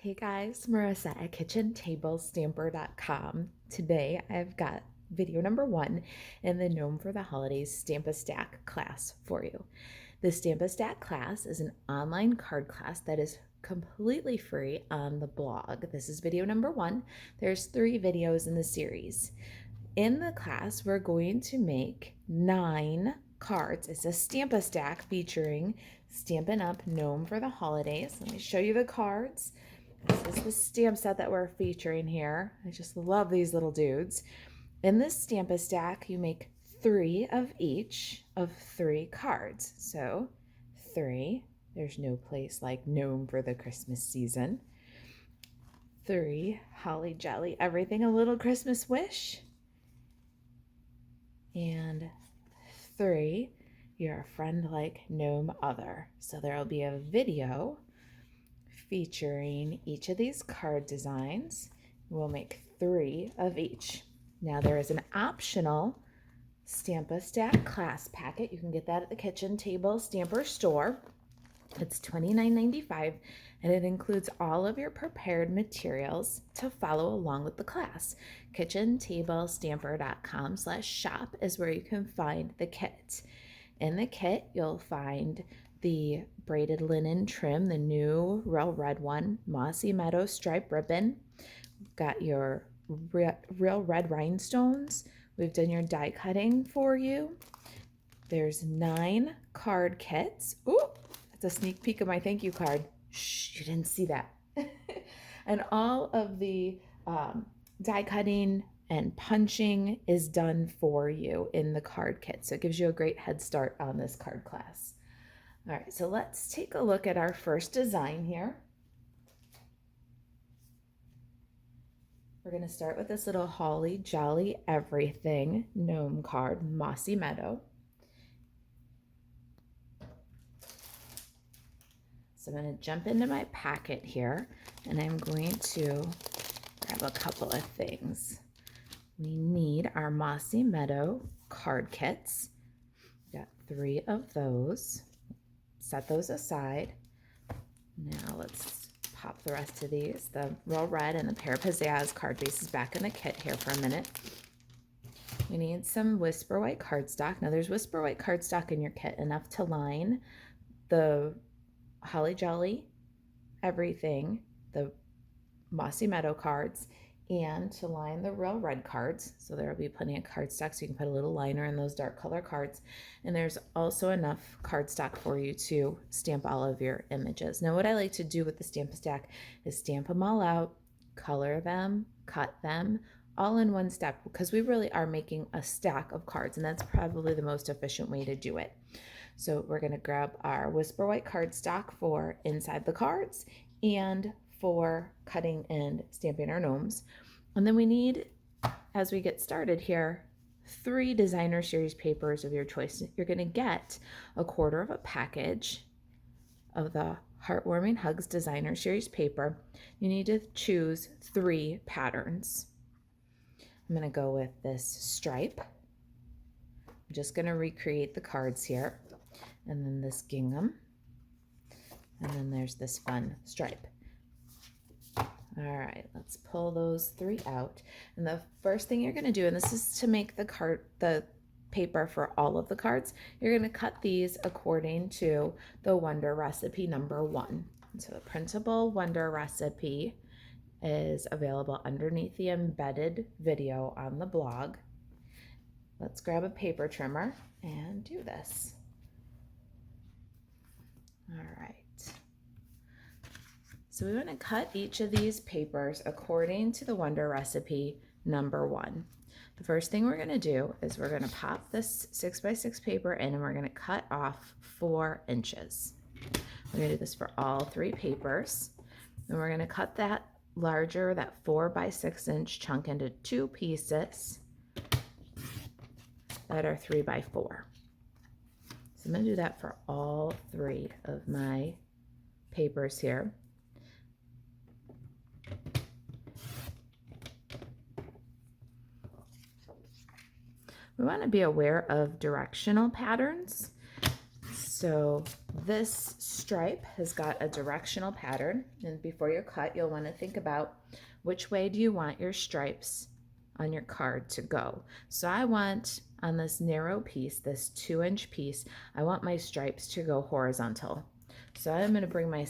Hey guys, Marisa at kitchentablestamper.com. Today I've got video number 1 in the Gnome for the Holidays Stamp-A-Stack class for you. The Stamp-A-Stack class is an online card class that is completely free on the blog. This is video number 1. There's 3 videos in the series. In the class, we're going to make 9 cards. It's a Stamp-A-Stack featuring Stampin' Up! Gnome for the Holidays. Let me show you the cards. This is the stamp set that we're featuring here. I just love these little dudes. In this Stamp-A-Stack, you make 3 of each of 3 cards. So 3, there's no place like Gnome for the Christmas season. 3, Holly Jolly Everything, a little Christmas wish. And 3, you're a friend like Gnome Other. So there'll be a video featuring each of these card designs. We'll make 3 of each. Now there is an optional Stamp-A-Stack class packet. You can get that at the Kitchen Table Stamper store. It's $29.95 and it includes all of your prepared materials to follow along with the class. kitchentablestamper.com/shop is where you can find the kit. In the kit, you'll find the braided linen trim, the new real red one, Mossy Meadow stripe ribbon. We've got your real red rhinestones. We've done your die cutting for you. There's 9 card kits. Ooh, that's a sneak peek of my thank you card. Shh, you didn't see that. And all of the die cutting and punching is done for you in the card kit. So it gives you a great head start on this card class. All right, so let's take a look at our first design here. We're going to start with this little Holly Jolly Everything gnome card, Mossy Meadow. So I'm going to jump into my packet here, and I'm going to grab a couple of things. We need our Mossy Meadow card kits. We've got 3 of those. Set those aside. Now let's pop the rest of these, the Real Red and the Pair of Pizzazz card bases back in the kit here for a minute. We need some Whisper White cardstock. Now there's Whisper White cardstock in your kit, enough to line the Holly Jolly Everything, the Mossy Meadow cards, and to line the Real Red cards. So there will be plenty of cardstock, so you can put a little liner in those dark color cards. And there's also enough cardstock for you to stamp all of your images. Now what I like to do with the Stamp-A-Stack is stamp them all out, color them, cut them, all in one step, because we really are making a stack of cards, and that's probably the most efficient way to do it. So we're going to grab our Whisper White cardstock for inside the cards and for cutting and stamping our gnomes. And then we need, as we get started here, 3 designer series papers of your choice. You're going to get a quarter of a package of the Heartwarming Hugs designer series paper. You need to choose 3 patterns. I'm going to go with this stripe. I'm just going to recreate the cards here. And then this gingham. And then there's this fun stripe. All right, let's pull those 3 out. And the first thing you're going to do, and this is to make the paper for all of the cards, you're going to cut these according to the Wonder Recipe number 1. And so the printable Wonder Recipe is available underneath the embedded video on the blog. Let's grab a paper trimmer and do this. All right. So we want to cut each of these papers according to the Wonder Recipe number 1. The first thing we're going to do is we're going to pop this 6x6 paper in, and we're going to cut off 4 inches. We're going to do this for all 3 papers. And we're going to cut that larger, that 4x6 inch chunk into 2 pieces that are 3x4. So I'm going to do that for all 3 of my papers here. We want to be aware of directional patterns. So This stripe has got a directional pattern, and before you cut, you'll want to think about which way do you want your stripes on your card to go. So I want on this narrow piece, this 2-inch piece, I want my stripes to go horizontal. So I'm going to bring my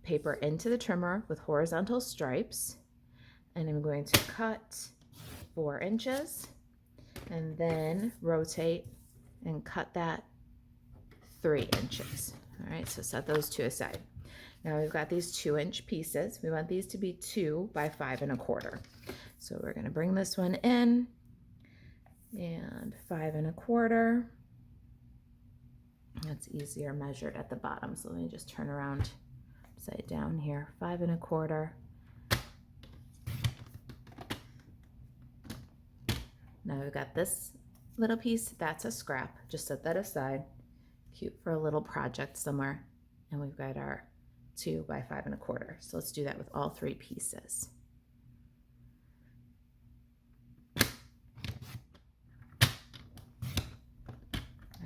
paper into the trimmer with horizontal stripes, and I'm going to cut 4 inches and then rotate and cut that 3 inches. All right, so set those two aside. Now we've got these 2-inch pieces. We want these to be 2 by 5 1/4. So we're going to bring this one in and 5 1/4. That's easier measured at the bottom. So let me just turn around upside down here. 5 1/4. Now we've got this little piece. That's a scrap. Just set that aside. Cute for a little project somewhere. And we've got our 2 by 5 1/4. So let's do that with all 3 pieces.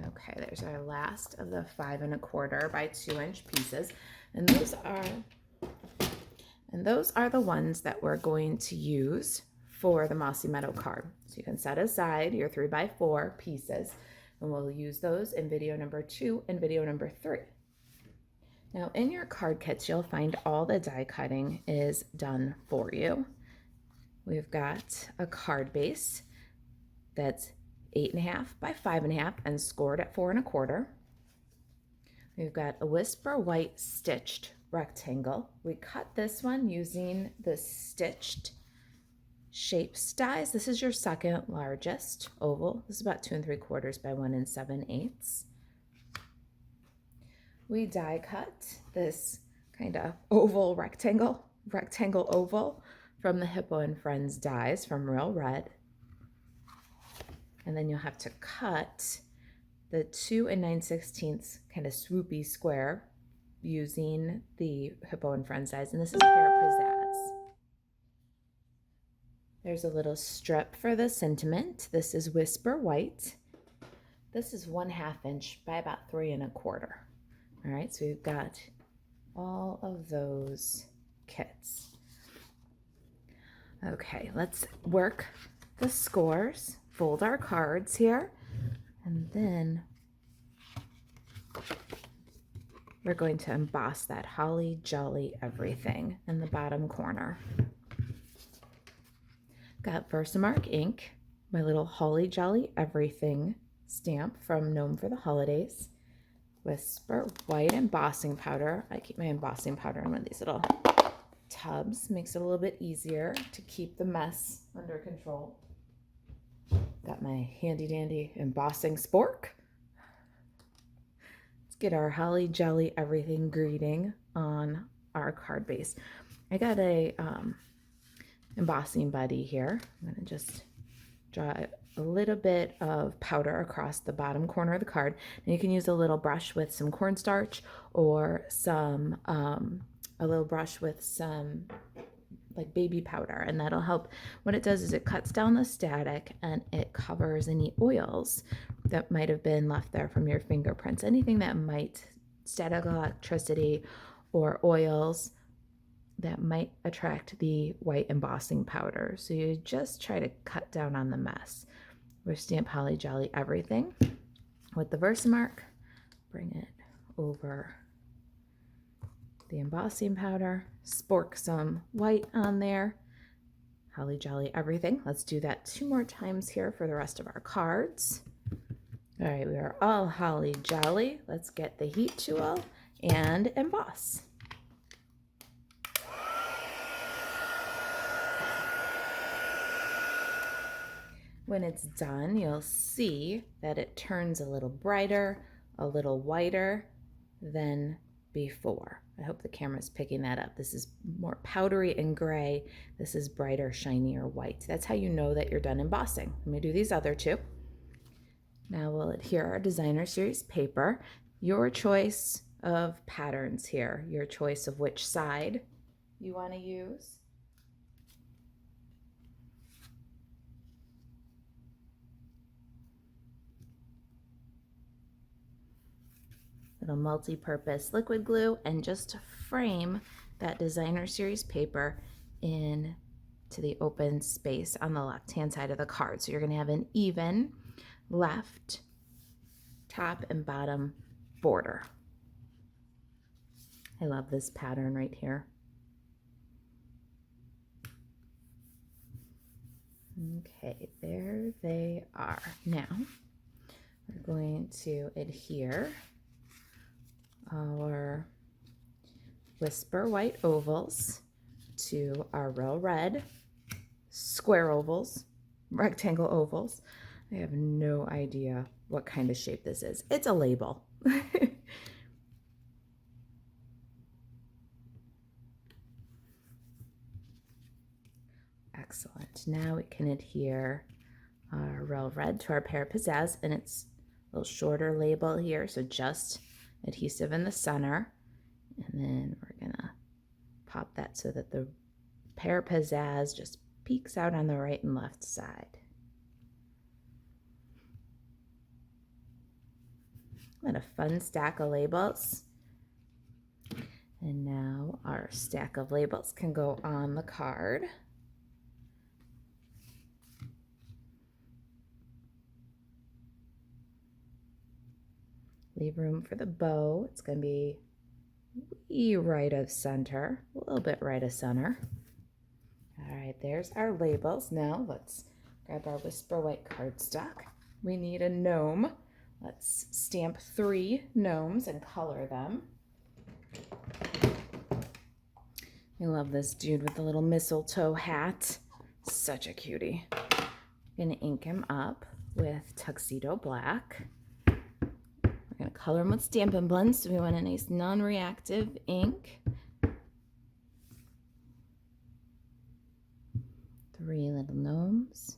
Okay, there's our last of the 5 1/4 by 2-inch pieces. And those are the ones that we're going to use for the Mossy Meadow card. So you can set aside your 3 by 4 pieces, and we'll use those in video number 2 and video number 3. Now in your card kits, you'll find all the die cutting is done for you. We've got a card base that's 8 1/2 by 5 1/2 and scored at 4 1/4. We've got a Whisper White stitched rectangle. We cut this one using the stitched shapes dies. This is your second largest oval. This is about 2 3/4 by 1 7/8. We die cut this kind of oval rectangle oval from the Hippo and Friends dies from Real Red. And then you'll have to cut the 2 9/16 kind of swoopy square using the Hippo and Friends dies. And this is Pear Pizzazz. There's a little strip for the sentiment. This is Whisper White. This is 1/2 inch by about 3 1/4. All right, so we've got all of those kits. Okay, let's work the scores, fold our cards here, and then we're going to emboss that Holly Jolly Everything in the bottom corner. Got Versamark ink, my little Holly Jolly Everything stamp from Gnome for the Holidays. Whisper White embossing powder. I keep my embossing powder in one of these little tubs. Makes it a little bit easier to keep the mess under control. Got my handy dandy embossing spork. Let's get our Holly Jolly Everything greeting on our card base. I got a embossing buddy here. I'm going to just draw a little bit of powder across the bottom corner of the card. And you can use a little brush with some cornstarch or some a little brush with some like baby powder, and that'll help. What it does is it cuts down the static and it covers any oils that might have been left there from your fingerprints. Anything that might, static electricity or oils that might attract the white embossing powder. So you just try to cut down on the mess. We're Stamp Holly Jolly Everything with the Versamark. Bring it over the embossing powder, spork some white on there. Holly Jolly Everything. Let's do that 2 more times here for the rest of our cards. All right, we are all Holly Jolly. Let's get the heat tool and emboss. When it's done, you'll see that it turns a little brighter, a little whiter than before. I hope the camera's picking that up. This is more powdery and gray. This is brighter, shinier white. That's how you know that you're done embossing. Let me do these other 2. Now we'll adhere our designer series paper. Your choice of patterns here, your choice of which side you want to use. little multi-purpose liquid glue, and just to frame that designer series paper in to the open space on the left-hand side of the card. So you're going to have an even left top and bottom border. I love this pattern right here. Okay, there they are. Now we're going to adhere our Whisper white ovals to our real red square ovals, rectangle ovals. I have no idea what kind of shape this is. It's a label. Excellent. Now we can adhere our real red to our pear pizzazz, and it's a little shorter label here, so just adhesive in the center. And then we're gonna pop that so that the pear pizzazz just peeks out on the right and left side. And a fun stack of labels. And now our stack of labels can go on the card. Leave room for the bow. It's going to be right of center, a little bit right of center. All right, there's our labels. Now let's grab our Whisper white cardstock. We need a gnome. Let's stamp 3 gnomes and color them. I love this dude with the little mistletoe hat. Such a cutie. I'm gonna ink him up with tuxedo black. We're gonna color him with Stampin' blends, so we want a nice non-reactive ink. 3 little gnomes.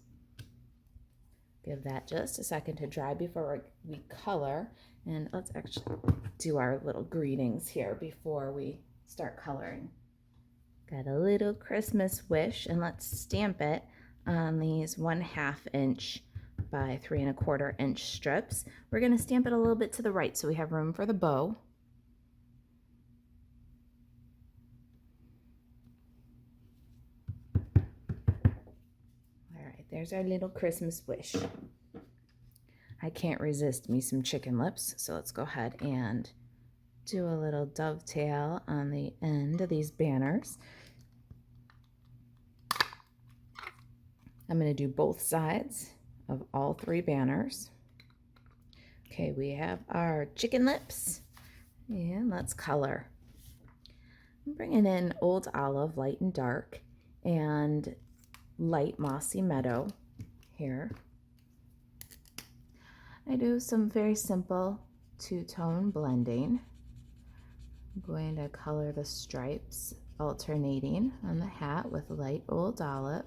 Give that just a second to dry before we color. And let's actually do our little greetings here before we start coloring. Got a little Christmas wish, and let's stamp it on these 1/2 inch by 3 1/4 inch strips. We're going to stamp it a little bit to the right so we have room for the bow. There's our little Christmas wish. I can't resist me some chicken lips, so let's go ahead and do a little dovetail on the end of these banners. I'm going to do both sides of all 3 banners. Okay, we have our chicken lips, and let's color. I'm bringing in Old Olive, light and dark, and light Mossy Meadow here. I do some very simple 2-tone blending. I'm going to color the stripes alternating on the hat with light Old Olive.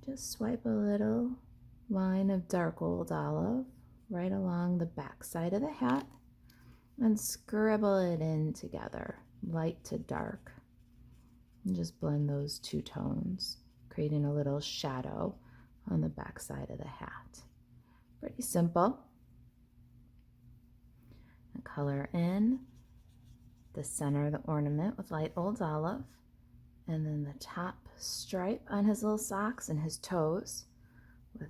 Just swipe a little line of dark Old Olive right along the back side of the hat and scribble it in together, light to dark, and just blend those 2 tones, creating a little shadow on the back side of the hat. Pretty simple. And color in the center of the ornament with light Old Olive, and then the top stripe on his little socks and his toes with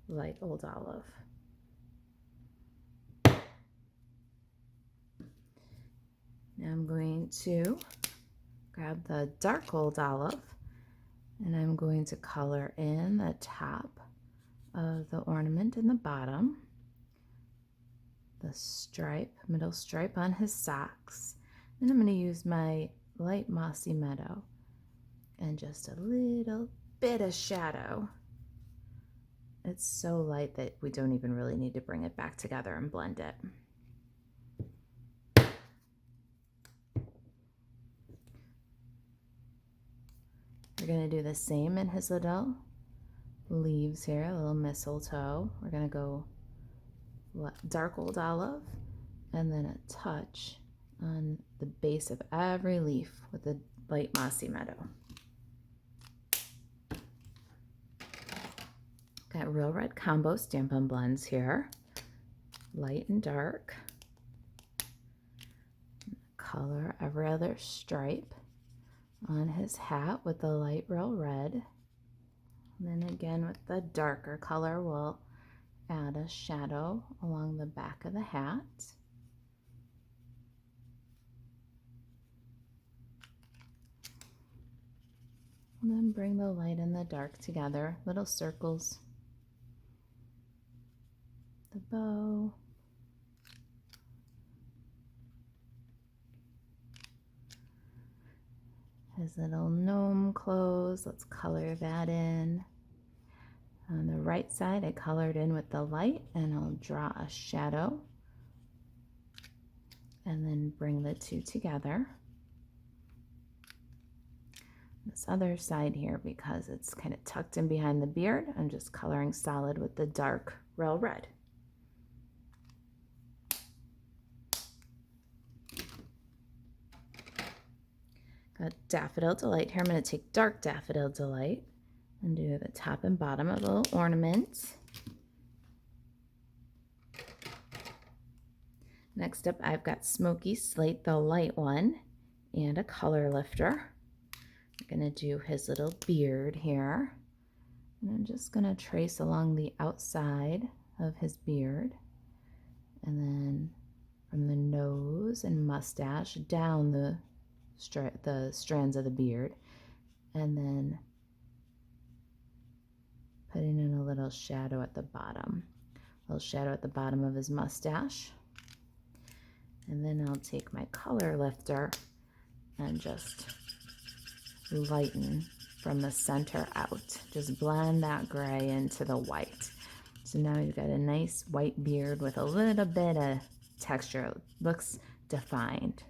light Old Olive. Now I'm going to grab the dark Old Olive, and I'm going to color in the top of the ornament and the bottom, the stripe, middle stripe on his socks. And I'm going to use my light Mossy Meadow and just a little bit of shadow. It's so light that we don't even really need to bring it back together and blend it. We're going to do the same in his little leaves here, a little mistletoe. We're going to go dark Old Olive and then a touch on the base of every leaf with the light Mossy Meadow. got Real Red Combo Stampin' Blends here, light and dark. Color every other stripe on his hat with the light Real Red. And then again with the darker color, we'll add a shadow along the back of the hat. And then bring the light and the dark together, little circles. The bow. His little gnome clothes, let's color that in. On the right side, I colored in with the light, and I'll draw a shadow and then bring the two together. This other side here, because it's kind of tucked in behind the beard, I'm just coloring solid with the dark Real Red. Got Daffodil Delight here. I'm going to take dark Daffodil Delight and do the top and bottom of a little ornament. Next up, I've got Smoky Slate, the light one, and a color lifter. I'm going to do his little beard here. And I'm just going to trace along the outside of his beard. And then from the nose and mustache down the strands of the beard. And then putting in a little shadow at the bottom. A little shadow at the bottom of his mustache. And then I'll take my color lifter and just lighten from the center out. Just blend that gray into the white. So now you've got a nice white beard with a little bit of texture. It looks defined.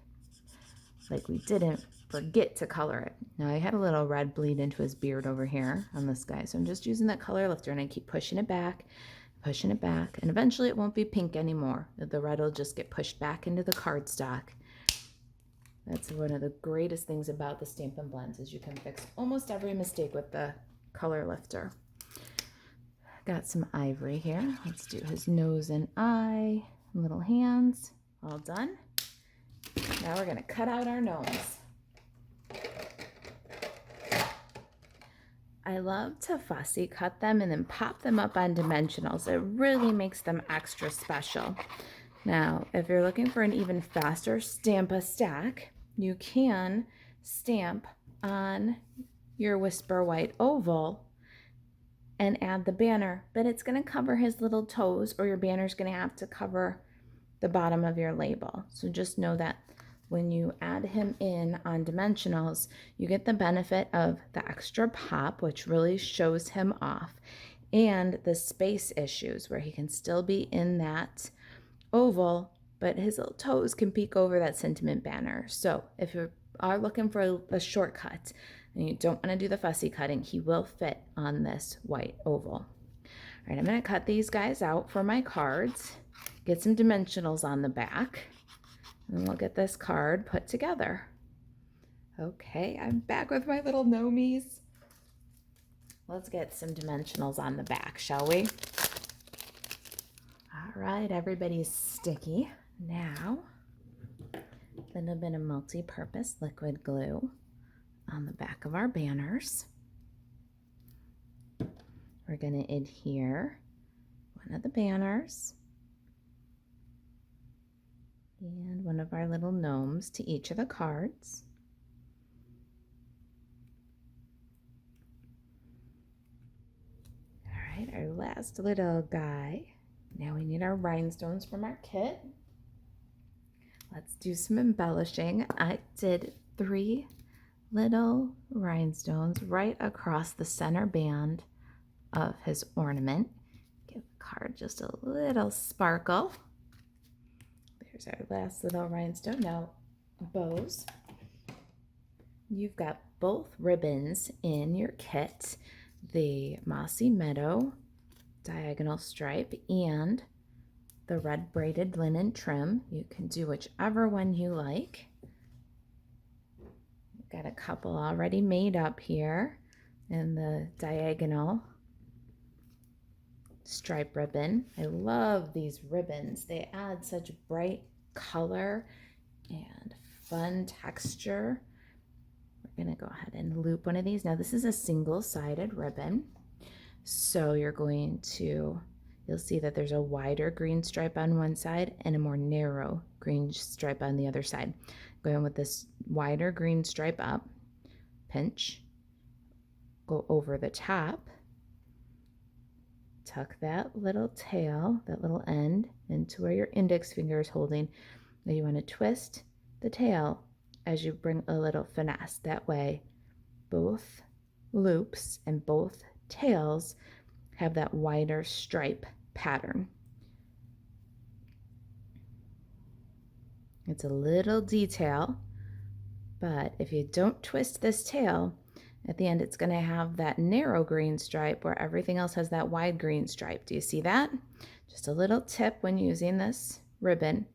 Like we didn't forget to color it. Now I had a little red bleed into his beard over here on this guy. So I'm just using that color lifter and I keep pushing it back, and eventually it won't be pink anymore. The red will just get pushed back into the cardstock. That's one of the greatest things about the Stampin' Blends is you can fix almost every mistake with the color lifter. Got some ivory here. Let's do his nose and eye, little hands, all done. Now we're gonna cut out our gnomes. I love to fussy cut them and then pop them up on dimensionals. It really makes them extra special. Now, if you're looking for an even faster Stamp-A-Stack, you can stamp on your Whisper White oval and add the banner, but it's going to cover his little toes, or your banner's going to have to cover the bottom of your label. So just know that when you add him in on dimensionals, you get the benefit of the extra pop, which really shows him off, and the space issues where he can still be in that oval, but his little toes can peek over that sentiment banner. So if you are looking for a shortcut and you don't want to do the fussy cutting, he will fit on this white oval. All right, I'm going to cut these guys out for my cards, get some dimensionals on the back, and we'll get this card put together. Okay, I'm back with my little gnomies. Let's get some dimensionals on the back, shall we? All right, everybody's sticky. Now, a little bit of multi-purpose liquid glue on the back of our banners. We're going to adhere one of the banners and one of our little gnomes to each of the cards. All right, our last little guy. Now we need our rhinestones from our kit. Let's do some embellishing. I did 3 little rhinestones right across the center band of his ornament. Give the card just a little sparkle. There's our last little rhinestone. Now, bows. You've got both ribbons in your kit, the Mossy Meadow diagonal stripe and the red braided linen trim. You can do whichever one you like. Got a couple already made up here in the diagonal stripe ribbon. I love these ribbons. They add such bright color and fun texture. We're going to go ahead and loop one of these. Now this is a single-sided ribbon. So you're going to, you'll see that there's a wider green stripe on one side and a more narrow green stripe on the other side. Going with this wider green stripe up, pinch, go over the top, tuck that little tail, that little end into where your index finger is holding. Now you want to twist the tail as you bring a little finesse. That way both loops and both tails have that wider stripe pattern. It's a little detail, but if you don't twist this tail, at the end it's going to have that narrow green stripe where everything else has that wide green stripe. Do you see that? Just a little tip when using this ribbon.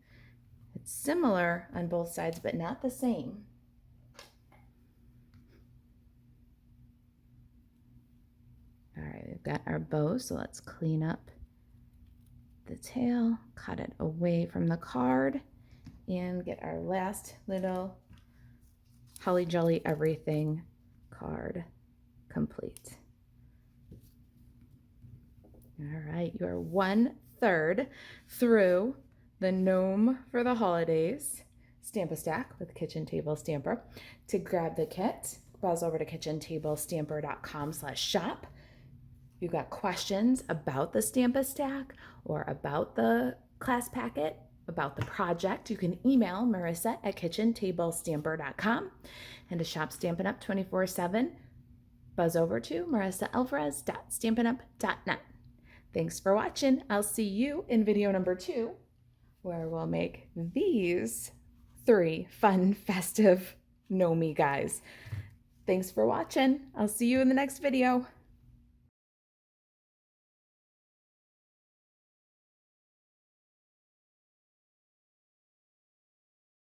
It's similar on both sides, but not the same. All right, we've got our bow, so let's clean up the tail, cut it away from the card, and get our last little Holly Jolly Everything card complete. All right, you are 1/3 through the Gnome for the Holidays Stamp-A-Stack with Kitchen Table Stamper. To grab the kit, browse over to kitchentablestamper.com/shop. If you've got questions about the Stamp-A-Stack or about the class packet, about the project, you can email Marisa at kitchentablestamper.com. And to shop Stampin' Up! 24/7, buzz over to marisaAlvarez.stampinup.net. Thanks for watching. I'll see you in video number 2, where we'll make these 3 fun, festive Gnome guys. Thanks for watching. I'll see you in the next video.